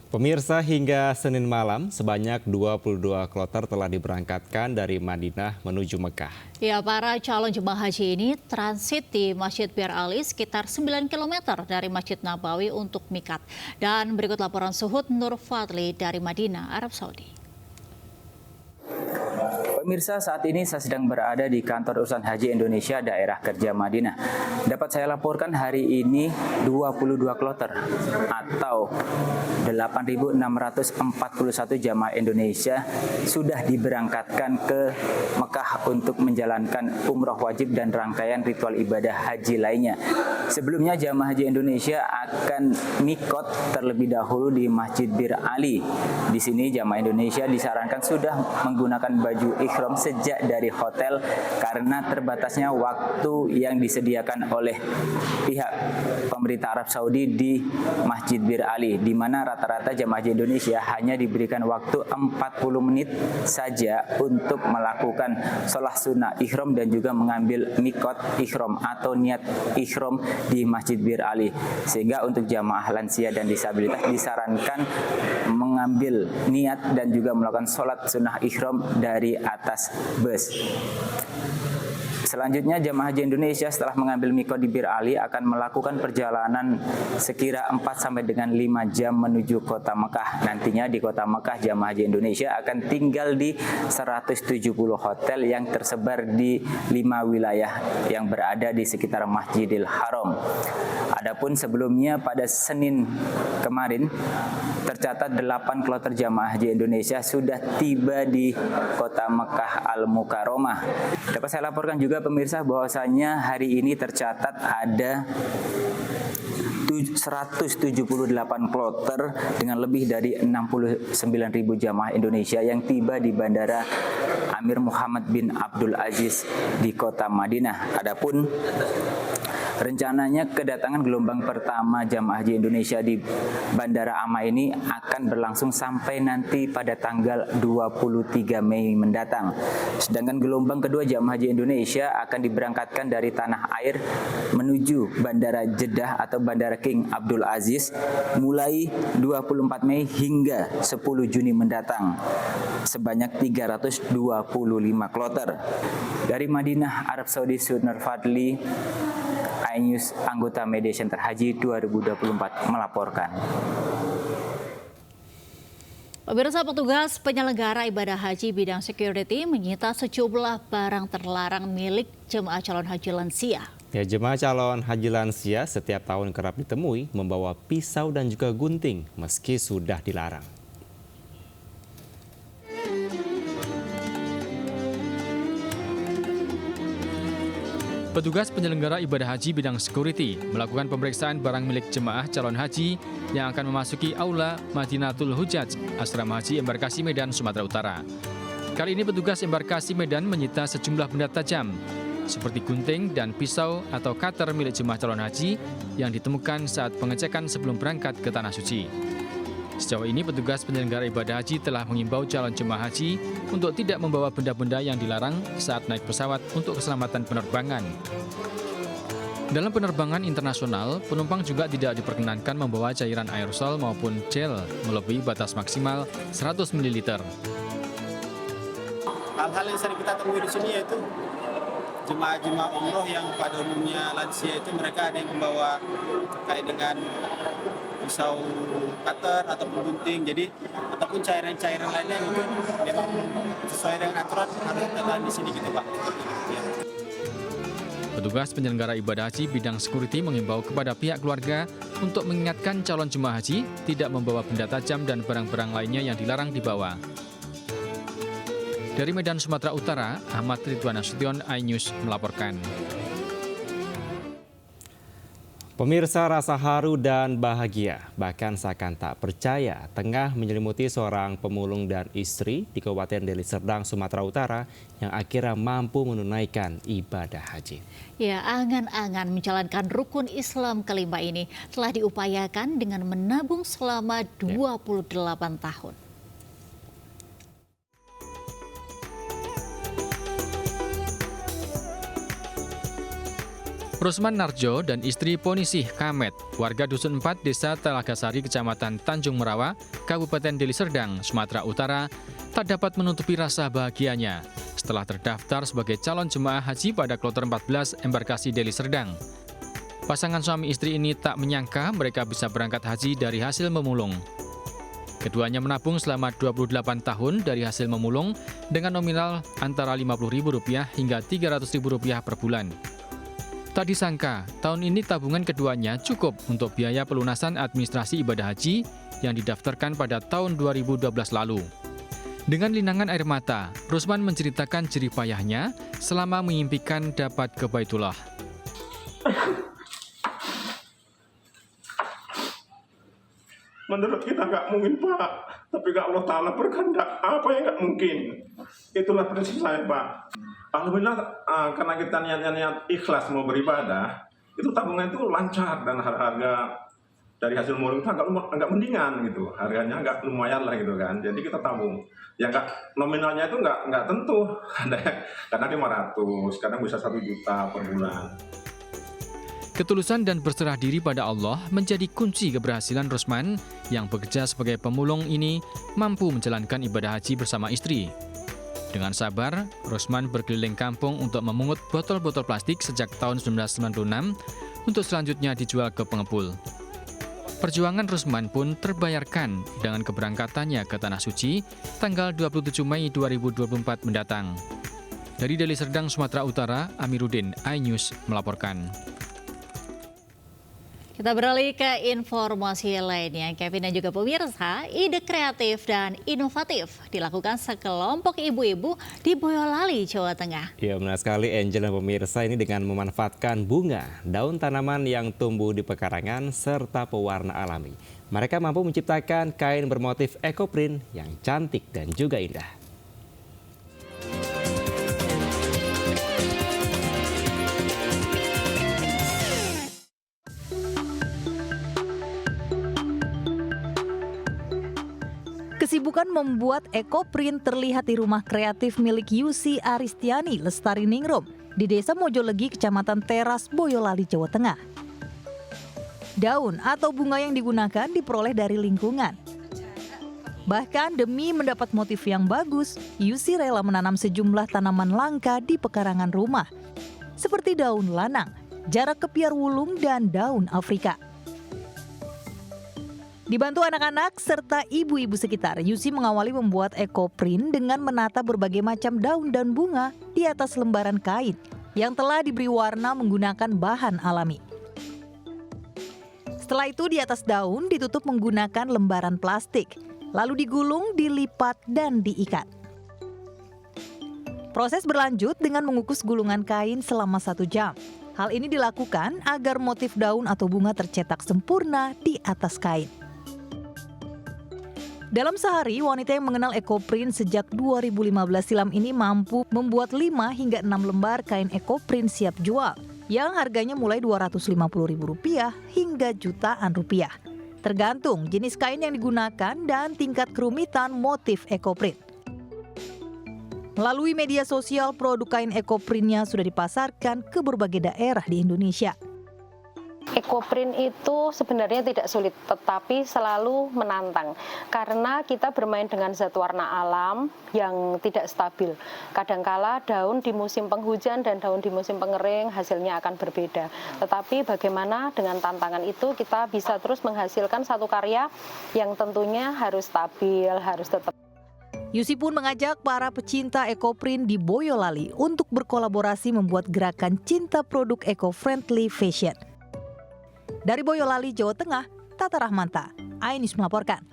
Pemirsa, hingga Senin malam sebanyak 22 kloter telah diberangkatkan dari Madinah menuju Mekah. Ya, para calon jemaah haji ini transit di Masjid Bir Ali sekitar 9 km dari Masjid Nabawi untuk mikat. Dan berikut laporan Suhud Nur Fadli dari Madinah, Arab Saudi. Pemirsa, saat ini saya sedang berada di kantor urusan haji Indonesia daerah kerja Madinah. Dapat saya laporkan hari ini 22 kloter atau 8.641 jamaah Indonesia sudah diberangkatkan ke Mekah untuk menjalankan umroh wajib dan rangkaian ritual ibadah haji lainnya. Sebelumnya jamaah haji Indonesia akan mikot terlebih dahulu di Masjid Bir Ali. Di sini jamaah Indonesia disarankan sudah menggunakan baju ikhram sejak dari hotel karena terbatasnya waktu yang disediakan oleh pihak pemerintah Arab Saudi di Masjid Bir Ali, di mana rata-rata jamaah haji Indonesia hanya diberikan waktu 40 menit saja untuk melakukan sholat sunnah ikhram dan juga mengambil mikot ikhram atau niat ikhram di Masjid Bir Ali. Sehingga untuk jamaah lansia dan disabilitas disarankan mengambil niat dan juga melakukan sholat sunnah ikhram dari atas bus. Selanjutnya jamaah haji Indonesia setelah mengambil mikot di Bir Ali akan melakukan perjalanan sekira 4 sampai dengan 5 jam menuju kota Mekah. Nantinya di kota Mekah jamaah haji Indonesia akan tinggal di 170 hotel yang tersebar di 5 wilayah yang berada di sekitar Masjidil Haram. Adapun sebelumnya pada Senin kemarin tercatat 8 kloter jamaah haji Indonesia sudah tiba di kota Mekah Al-Mukarramah. Dapat saya laporkan juga pemirsa bahwasanya hari ini tercatat ada 178 kloter dengan lebih dari 69.000 jamaah Indonesia yang tiba di Bandara Amir Muhammad bin Abdul Aziz di kota Madinah. Adapun rencananya kedatangan gelombang pertama jamaah haji Indonesia di Bandara Ama ini akan berlangsung sampai nanti pada tanggal 23 Mei mendatang. Sedangkan gelombang kedua jamaah haji Indonesia akan diberangkatkan dari tanah air menuju Bandara Jeddah atau Bandara King Abdul Aziz mulai 24 Mei hingga 10 Juni mendatang. Sebanyak 325 kloter. Dari Madinah, Arab Saudi, Suhud Nur Fadli, iNews anggota Media Center Haji 2024 melaporkan. Pemirsa, petugas penyelenggara ibadah haji bidang security menyita sejumlah barang terlarang milik jemaah calon haji lansia. Ya, jemaah calon haji lansia setiap tahun kerap ditemui membawa pisau dan juga gunting meski sudah dilarang. Petugas penyelenggara ibadah haji bidang security melakukan pemeriksaan barang milik jemaah calon haji yang akan memasuki aula Madinatul Hujjaj, Asrama Haji Embarkasi Medan, Sumatera Utara. Kali ini petugas Embarkasi Medan menyita sejumlah benda tajam seperti gunting dan pisau atau cutter milik jemaah calon haji yang ditemukan saat pengecekan sebelum berangkat ke Tanah Suci. Sejauh ini petugas penyelenggara ibadah haji telah mengimbau calon jemaah haji untuk tidak membawa benda-benda yang dilarang saat naik pesawat untuk keselamatan penerbangan. Dalam penerbangan internasional, penumpang juga tidak diperkenankan membawa cairan aerosol maupun gel melebihi batas maksimal 100 ml. Hal-hal yang sering kita temui di sini yaitu jemaah-jemaah umroh yang pada umumnya lansia itu mereka ada yang membawa terkait dengan pisau cutter ataupun gunting, jadi ataupun cairan-cairan lainnya itu memang sesuai dengan aturan harus ada di sini gitu Pak. Ya. Petugas penyelenggara ibadah haji bidang security mengimbau kepada pihak keluarga untuk mengingatkan calon jemaah haji tidak membawa benda tajam dan barang-barang lainnya yang dilarang dibawa. Dari Medan, Sumatera Utara, Ahmad Ridwan Nasution, iNews melaporkan. Pemirsa, rasa haru dan bahagia, bahkan seakan tak percaya, tengah menyelimuti seorang pemulung dan istri di Kabupaten Deli Serdang, Sumatera Utara yang akhirnya mampu menunaikan ibadah haji. Ya, angan-angan menjalankan rukun Islam kelima ini telah diupayakan dengan menabung selama 28 tahun. Rusman Narjo dan istri Ponisih Kamet, warga Dusun 4 Desa Telagasari, Kecamatan Tanjung Merawa, Kabupaten Deli Serdang, Sumatera Utara, tak dapat menutupi rasa bahagianya setelah terdaftar sebagai calon jemaah haji pada kloter 14 embarkasi Deli Serdang. Pasangan suami istri ini tak menyangka mereka bisa berangkat haji dari hasil memulung. Keduanya menabung selama 28 tahun dari hasil memulung dengan nominal antara Rp50.000 hingga Rp300.000 per bulan. Tak disangka, tahun ini tabungan keduanya cukup untuk biaya pelunasan administrasi ibadah haji yang didaftarkan pada tahun 2012 lalu. Dengan linangan air mata, Rusman menceritakan jerih payahnya selama mengimpikan dapat ke Baitullah. Menurut kita nggak mungkin, Pak. Tapi kalau Allah Ta'ala berkehendak, apa yang nggak mungkin? Itulah prinsip saya, Pak. Alhamdulillah, karena kita niat ikhlas mau beribadah, itu tabungan itu lancar dan harga dari hasil mulung itu agak mendingan gitu. Harganya agak lumayan lah gitu kan. Jadi kita tabung. Ya nominalnya itu nggak tentu. Kadang 500, kadang bisa 1 juta per bulan. Ketulusan dan berserah diri pada Allah menjadi kunci keberhasilan Rusman yang bekerja sebagai pemulung ini mampu menjalankan ibadah haji bersama istri. Dengan sabar, Rusman berkeliling kampung untuk memungut botol-botol plastik sejak tahun 1996 untuk selanjutnya dijual ke pengepul. Perjuangan Rusman pun terbayarkan dengan keberangkatannya ke Tanah Suci tanggal 27 Mei 2024 mendatang. Dari Deli Serdang, Sumatera Utara, Amiruddin, iNews melaporkan. Kita beralih ke informasi lainnya. Kevin dan juga pemirsa, ide kreatif dan inovatif dilakukan sekelompok ibu-ibu di Boyolali, Jawa Tengah. Ya, benar sekali Angel dan pemirsa, ini dengan memanfaatkan bunga, daun tanaman yang tumbuh di pekarangan, serta pewarna alami. Mereka mampu menciptakan kain bermotif ekoprint yang cantik dan juga indah. Kesibukan membuat ekoprint terlihat di rumah kreatif milik Yusi Aristiani Lestari Ningrum di Desa Mojolegi, Kecamatan Teras, Boyolali, Jawa Tengah. Daun atau bunga yang digunakan diperoleh dari lingkungan. Bahkan demi mendapat motif yang bagus, Yusi rela menanam sejumlah tanaman langka di pekarangan rumah, seperti daun lanang, jarak kepiar wulung, dan daun Afrika. Dibantu anak-anak serta ibu-ibu sekitar, Yusi mengawali membuat ekoprint dengan menata berbagai macam daun dan bunga di atas lembaran kain yang telah diberi warna menggunakan bahan alami. Setelah itu di atas daun ditutup menggunakan lembaran plastik, lalu digulung, dilipat, dan diikat. Proses berlanjut dengan mengukus gulungan kain selama 1 jam. Hal ini dilakukan agar motif daun atau bunga tercetak sempurna di atas kain. Dalam sehari, wanita yang mengenal ekoprint sejak 2015 silam ini mampu membuat 5 hingga 6 lembar kain ekoprint siap jual, yang harganya mulai Rp250.000 hingga jutaan rupiah. Tergantung jenis kain yang digunakan dan tingkat kerumitan motif ekoprint. Melalui media sosial, produk kain ekoprintnya sudah dipasarkan ke berbagai daerah di Indonesia. Ekoprint itu sebenarnya tidak sulit, tetapi selalu menantang karena kita bermain dengan zat warna alam yang tidak stabil. Kadangkala daun di musim penghujan dan daun di musim pengering hasilnya akan berbeda. Tetapi bagaimana dengan tantangan itu kita bisa terus menghasilkan satu karya yang tentunya harus stabil, harus tetap. Yusi pun mengajak para pecinta ekoprint di Boyolali untuk berkolaborasi membuat gerakan cinta produk eco-friendly fashion. Dari Boyolali, Jawa Tengah, Tata Rahmanta, iNews melaporkan.